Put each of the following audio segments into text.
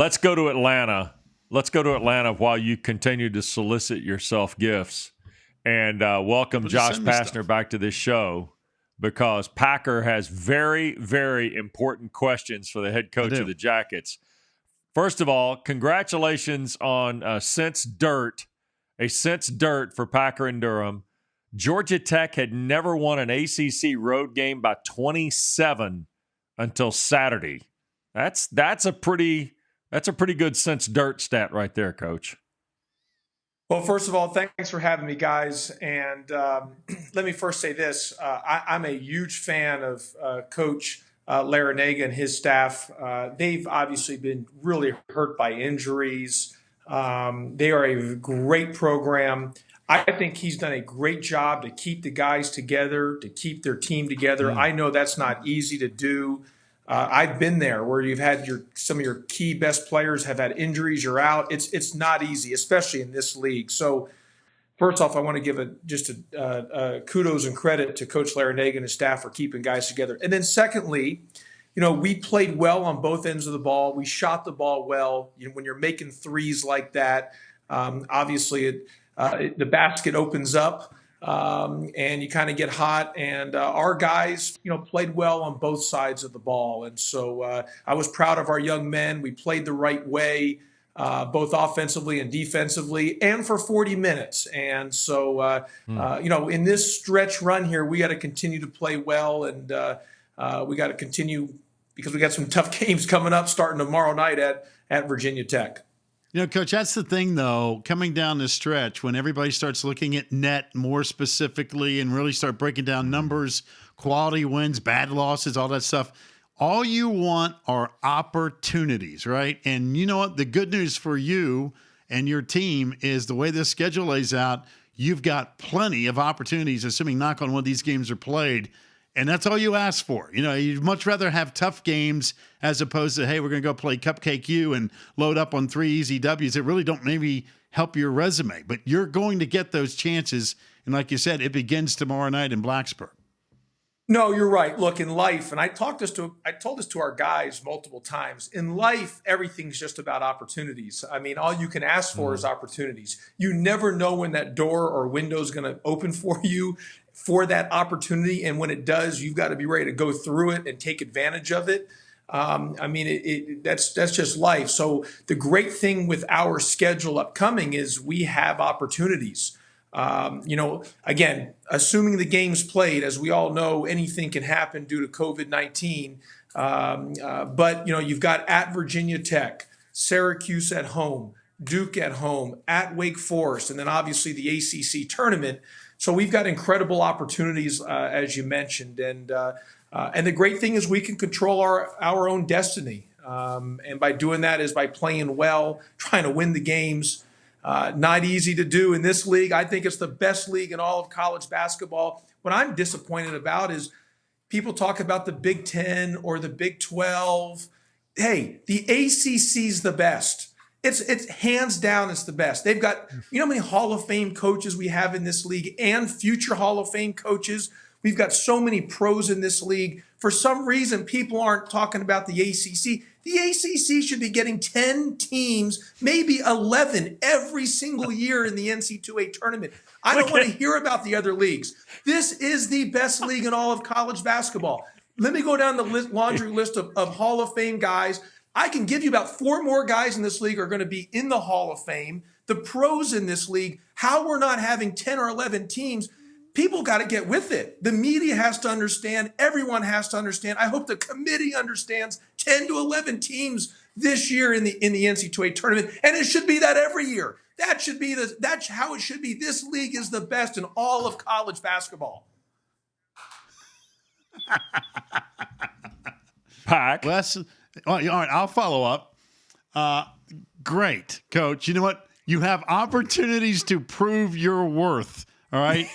Let's go to Atlanta. Let's go to Atlanta while you continue to solicit yourself gifts. And welcome Josh Pastner back to this show, because Packer has very, very important questions for the head coach of the Jackets. First of all, congratulations on a Sense Dirt for Packer and Durham. Georgia Tech had never won an ACC road game by 27 until Saturday. That's a pretty good Sense Dirt stat right there, Coach. Well, first of all, thanks for having me, guys. And let me first say this. I'm a huge fan of Coach Larinaga and his staff. They've obviously been really hurt by injuries. They are a great program. I think he's done a great job to keep the guys together, to keep their team together. I know that's not easy to do. I've been there where you've had some of your key best players have had injuries. You're out. It's not easy, especially in this league. So first off, I want to give kudos and credit to Coach Larinaga and his staff for keeping guys together. And then secondly, we played well on both ends of the ball. We shot the ball well. When you're making threes like that, obviously the basket opens up. And you kind of get hot, and our guys, played well on both sides of the ball. And so I was proud of our young men. We played the right way, both offensively and defensively, and for 40 minutes. And so, in this stretch run here, we got to continue to play well, and we got to continue because we got some tough games coming up starting tomorrow night at Virginia Tech. Coach, that's the thing, though, coming down this stretch when everybody starts looking at net more specifically and really start breaking down numbers, quality wins, bad losses, all that stuff. All you want are opportunities, right? And you know what? The good news for you and your team is the way this schedule lays out, you've got plenty of opportunities, assuming knock on wood these games are played. And that's all you ask for. You'd much rather have tough games as opposed to, hey, we're going to go play Cupcake U and load up on 3 easy W's that really don't maybe help your resume. But you're going to get those chances. And like you said, it begins tomorrow night in Blacksburg. No, you're right. Look, in life, and I told this to our guys multiple times. In life, everything's just about opportunities. I mean, all you can ask for is opportunities. You never know when that door or window is going to open for you for that opportunity, and when it does, you've got to be ready to go through it and take advantage of it. That's just life. So the great thing with our schedule upcoming is we have opportunities. Again, assuming the game's played, as we all know, anything can happen due to COVID-19. But you've got at Virginia Tech, Syracuse at home, Duke at home, at Wake Forest, and then obviously the ACC tournament. So we've got incredible opportunities, as you mentioned, and the great thing is we can control our own destiny. And by doing that is by playing well, trying to win the games. Not easy to do in this league. I think it's the best league in all of college basketball. What I'm disappointed about is people talk about the Big Ten or the Big 12. Hey, the ACC's the best. It's hands down, it's the best. They've got, how many Hall of Fame coaches we have in this league and future Hall of Fame coaches. We've got so many pros in this league. For some reason, people aren't talking about the ACC. The ACC should be getting 10 teams, maybe 11 every single year in the NCAA tournament. I don't want to hear about the other leagues. This is the best league in all of college basketball. Let me go down the laundry list of Hall of Fame guys. I can give you about 4 more guys in this league are going to be in the Hall of Fame. The pros in this league, how we're not having 10 or 11 teams, people got to get with it. The media has to understand. Everyone has to understand. I hope the committee understands 10 to 11 teams this year in the NCAA tournament, and it should be that every year. That's how it should be. This league is the best in all of college basketball. Pack. All right, I'll follow up. Great, Coach. You know what? You have opportunities to prove your worth, all right?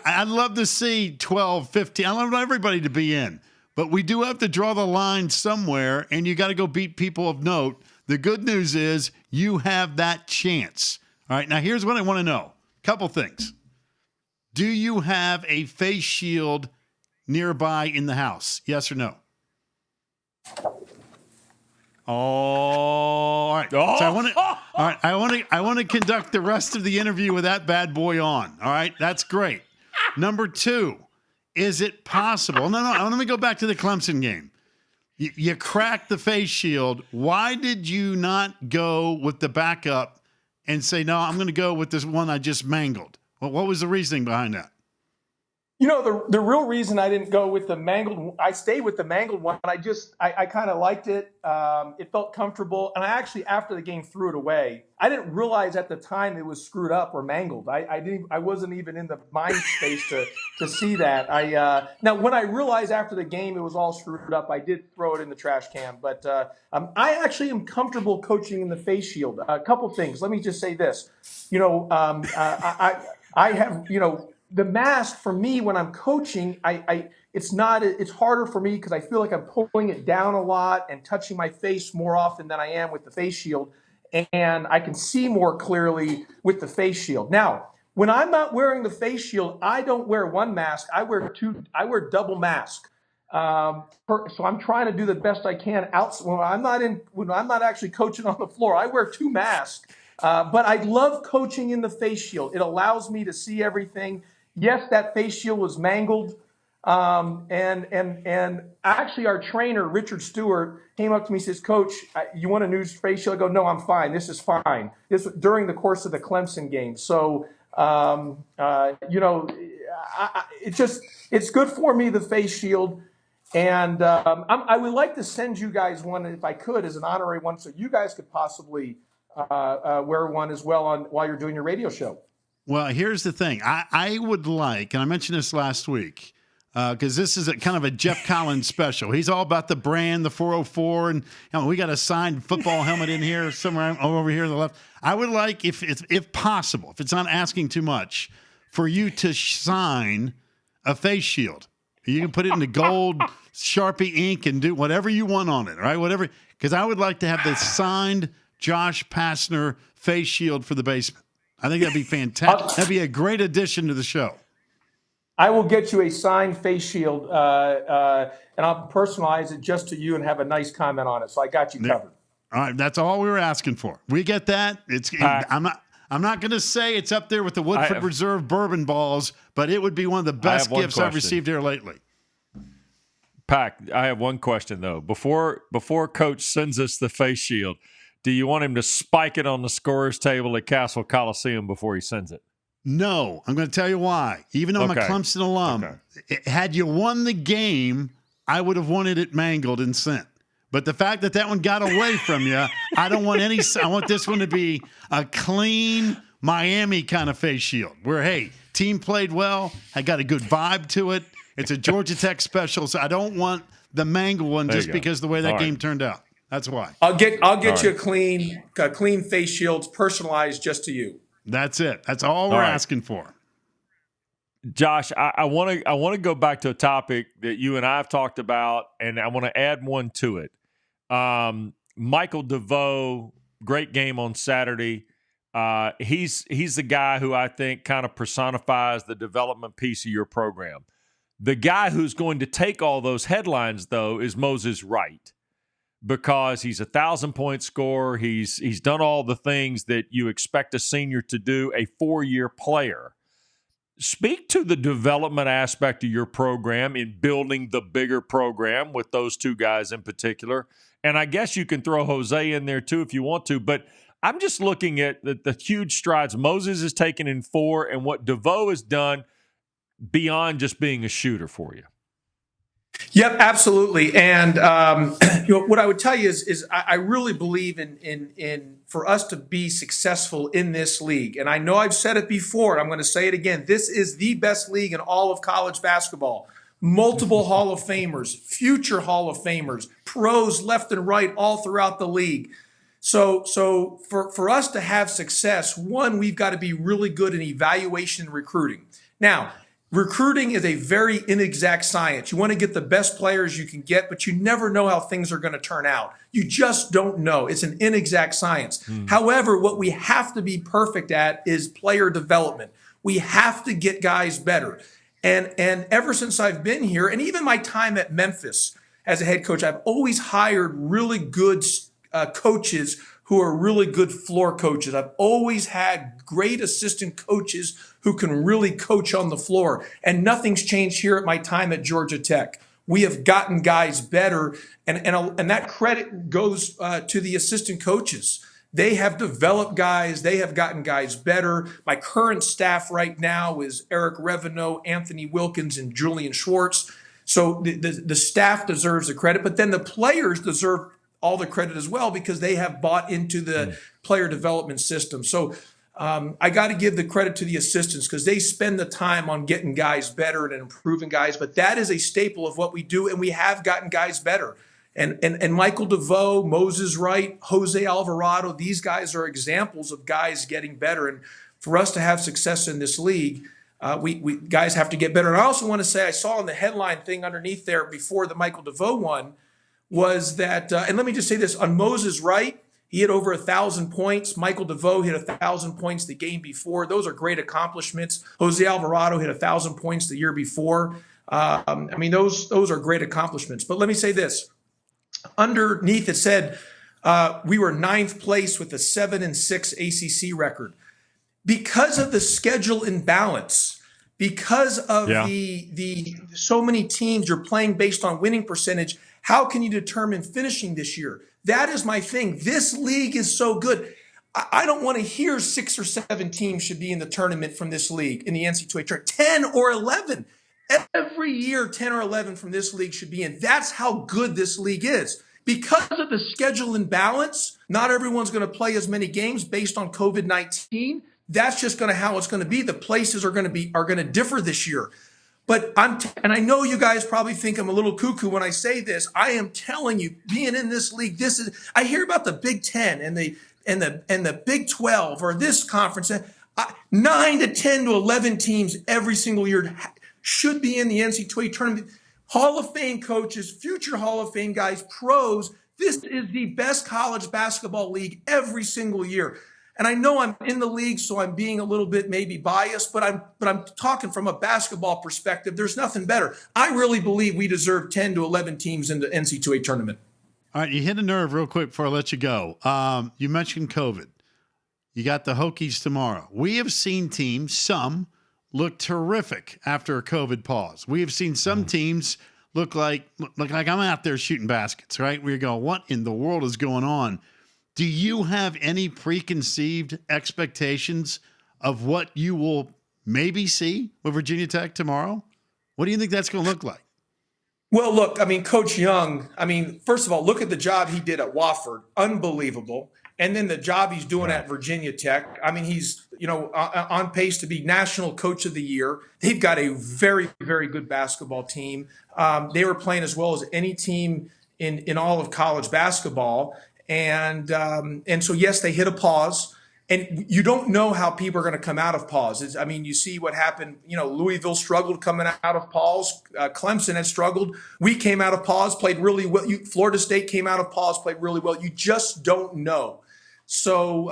I'd love to see 12, 15. I love everybody to be in. But we do have to draw the line somewhere, and you got to go beat people of note. The good news is you have that chance. All right, now here's what I want to know. Couple things. Do you have a face shield nearby in the house? Yes or no? all right. Oh. So I want to conduct the rest of the interview with that bad boy on. All right, that's great. Number 2, is it possible? No. Let me go back to the Clemson game. You cracked the face shield. Why did you not go with the backup and say, no, I'm going to go with this one I just mangled? Well, what was the reasoning behind that? You know, the real reason I didn't go with the mangled, I stayed with the mangled one. I kind of liked it. It felt comfortable. And I actually, after the game, threw it away. I didn't realize at the time it was screwed up or mangled. I wasn't even in the mind space to see that. Now, when I realized after the game it was all screwed up, I did throw it in the trash can. But I actually am comfortable coaching in the face shield. A couple things. Let me just say this. You know, I have, you know, the mask for me when I'm coaching, it's harder for me because I feel like I'm pulling it down a lot and touching my face more often than I am with the face shield, and I can see more clearly with the face shield. Now, when I'm not wearing the face shield, I don't wear one mask. I wear double mask. So I'm trying to do the best I can out when I'm not actually coaching on the floor. I wear 2 masks. But I love coaching in the face shield. It allows me to see everything. Yes, that face shield was mangled. And actually our trainer, Richard Stewart, came up to me and says, Coach, you want a new face shield? I go, no, I'm fine. This is fine. This was during the course of the Clemson game. So, you know, it's good for me, the face shield. And I would like to send you guys one, if I could, as an honorary one, so you guys could possibly wear one as well while you're doing your radio show. Well, here's the thing. I would like, and I mentioned this last week, because this is kind of a Jeff Collins special. He's all about the brand, the 404, and we got a signed football helmet in here somewhere over here on the left. I would like, if possible, if it's not asking too much, for you to sign a face shield. You can put it in the gold Sharpie ink and do whatever you want on it, right? Whatever, because I would like to have the signed Josh Pastner face shield for the basement. I think that'd be fantastic. That'd be a great addition to the show. I will get you a signed face shield, and I'll personalize it just to you and have a nice comment on it. So I got you covered. All right, that's all we were asking for. We get that. I'm not going to say it's up there with the Woodford Reserve bourbon balls, but it would be one of the best gifts I've received here lately. Pack, I have one question though. Before Coach sends us the face shield, do you want him to spike it on the scorer's table at Castle Coliseum before he sends it? No, I'm going to tell you why. Even though I'm a Clemson alum, had you won the game, I would have wanted it mangled and sent. But the fact that one got away from you, I don't want any. I want this one to be a clean Miami kind of face shield where, hey, team played well. I got a good vibe to it. It's a Georgia Tech special, so I don't want the mangle one just because of the way that game turned out. That's why. I'll get you a clean face shield personalized just to you. That's it. That's all we're asking for. Josh, I want to go back to a topic that you and I have talked about, and I want to add one to it. Michael DeVoe, great game on Saturday. He's the guy who I think kind of personifies the development piece of your program. The guy who's going to take all those headlines, though, is Moses Wright, because he's a 1,000-point scorer. He's done all the things that you expect a senior to do, a 4-year player. Speak to the development aspect of your program in building the bigger program with those 2 guys in particular. And I guess you can throw Jose in there too if you want to. But I'm just looking at the huge strides Moses has taken in 4 and what DeVoe has done beyond just being a shooter for you. Yep, absolutely. And what I would tell you is I really believe in for us to be successful in this league. And I know I've said it before, and I'm going to say it again. This is the best league in all of college basketball. Multiple Hall of Famers, future Hall of Famers, pros left and right all throughout the league. So for us to have success, one, we've got to be really good in evaluation and recruiting. Now, recruiting is a very inexact science. You want to get the best players you can get, but you never know how things are going to turn out. You just don't know. It's an inexact science. However, what we have to be perfect at is player development. We have to get guys better. And ever since I've been here, and even my time at Memphis as a head coach, I've always hired really good coaches who are really good floor coaches. I've always had great assistant coaches who can really coach on the floor. And nothing's changed here at my time at Georgia Tech. We have gotten guys better, and that credit goes to the assistant coaches. They have developed guys. They have gotten guys better. My current staff right now is Eric Reveneau, Anthony Wilkins, and Julian Schwartz. So the staff deserves the credit, but then the players deserve all the credit as well because they have bought into the player development system. So I got to give the credit to the assistants because they spend the time on getting guys better and improving guys. But that is a staple of what we do, and we have gotten guys better. And Michael DeVoe, Moses Wright, Jose Alvarado, these guys are examples of guys getting better. And for us to have success in this league, we guys have to get better. And I also want to say I saw in the headline thing underneath there before the Michael DeVoe one was that, and let me just say this, on Moses Wright, he had over 1,000 points. Michael DeVoe hit 1,000 points the game before. Those are great accomplishments. Jose Alvarado hit 1,000 points the year before. Those are great accomplishments. But let me say this. Underneath it said we were 9th place with a 7-6 ACC record. Because of the schedule imbalance, because of the so many teams you're playing based on winning percentage, how can you determine finishing this year? That is my thing. This league is so good. I don't want to hear 6 or 7 teams should be in the tournament from this league, in the NCAA tournament. 10 or 11. Every year, 10 or 11 from this league should be in. That's how good this league is. Because of the schedule imbalance, not everyone's going to play as many games based on COVID-19. That's just how it's going to be. The places are going to differ this year. But and I know you guys probably think I'm a little cuckoo when I say this. I am telling you, being in this league, I hear about the Big 10 and the Big 12 or this conference. 9 to 10 to 11 teams every single year should be in the NCAA tournament. Hall of Fame coaches, future Hall of Fame guys, pros. This is the best college basketball league every single year. And I know I'm in the league, so I'm being a little bit maybe biased, but I'm talking from a basketball perspective. There's nothing better. I really believe we deserve 10 to 11 teams in the NCAA tournament. All right, you hit a nerve real quick before I let you go. You mentioned COVID. You got the Hokies tomorrow. We have seen teams, some, look terrific after a COVID pause. We have seen some teams look like I'm out there shooting baskets, right? We're going, what in the world is going on? Do you have any preconceived expectations of what you will maybe see with Virginia Tech tomorrow? What do you think that's going to look like? Well, look, Coach Young, first of all, look at the job he did at Wofford. Unbelievable. And then the job he's doing at Virginia Tech. He's, on pace to be National Coach of the Year. They've got a very, very good basketball team. They were playing as well as any team in all of college basketball. And so, yes, they hit a pause. And you don't know how people are going to come out of pause. You see what happened. Louisville struggled coming out of pause. Clemson had struggled. We came out of pause, played really well. Florida State came out of pause, played really well. You just don't know. So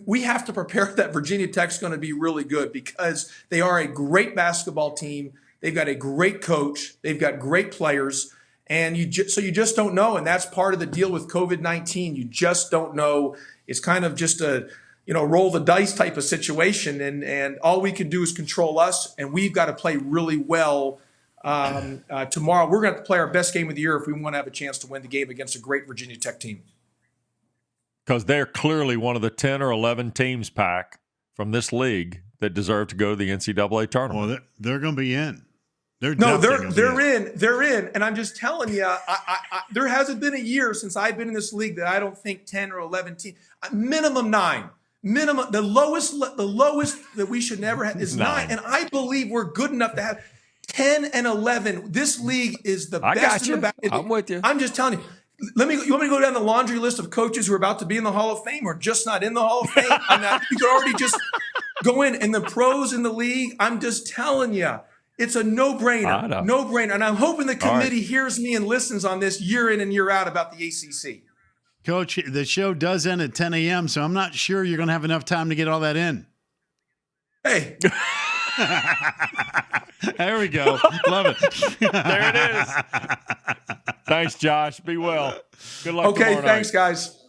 we have to prepare that Virginia Tech's going to be really good because they are a great basketball team. They've got a great coach. They've got great players. And you just don't know. And that's part of the deal with COVID-19. You just don't know. It's kind of just a roll the dice type of situation. And all we can do is control us. And we've got to play really well tomorrow. We're going to have to play our best game of the year if we want to have a chance to win the game against a great Virginia Tech team. Because they're clearly one of the 10 or 11 teams, Pack, from this league that deserve to go to the NCAA tournament. Well, they're going to be in. They're in. And I'm just telling you, there hasn't been a year since I've been in this league that I don't think 10 or 11 teams, minimum 9. Minimum, the lowest that we should never have is 9. And I believe we're good enough to have 10 and 11. This league is the best. Got you. In the I'm with you. I'm just telling you. You want me to go down the laundry list of coaches who are about to be in the Hall of Fame or just not in the Hall of Fame? You could already just go in. And the pros in the league, I'm just telling you, it's a no-brainer. No-brainer. And I'm hoping the committee hears me and listens on this year in and year out about the ACC. Coach, the show does end at 10 a.m., so I'm not sure you're going to have enough time to get all that in. Hey. There we go. Love it. There it is. Thanks, Josh. Be well. Good luck tomorrow night. Thanks, guys.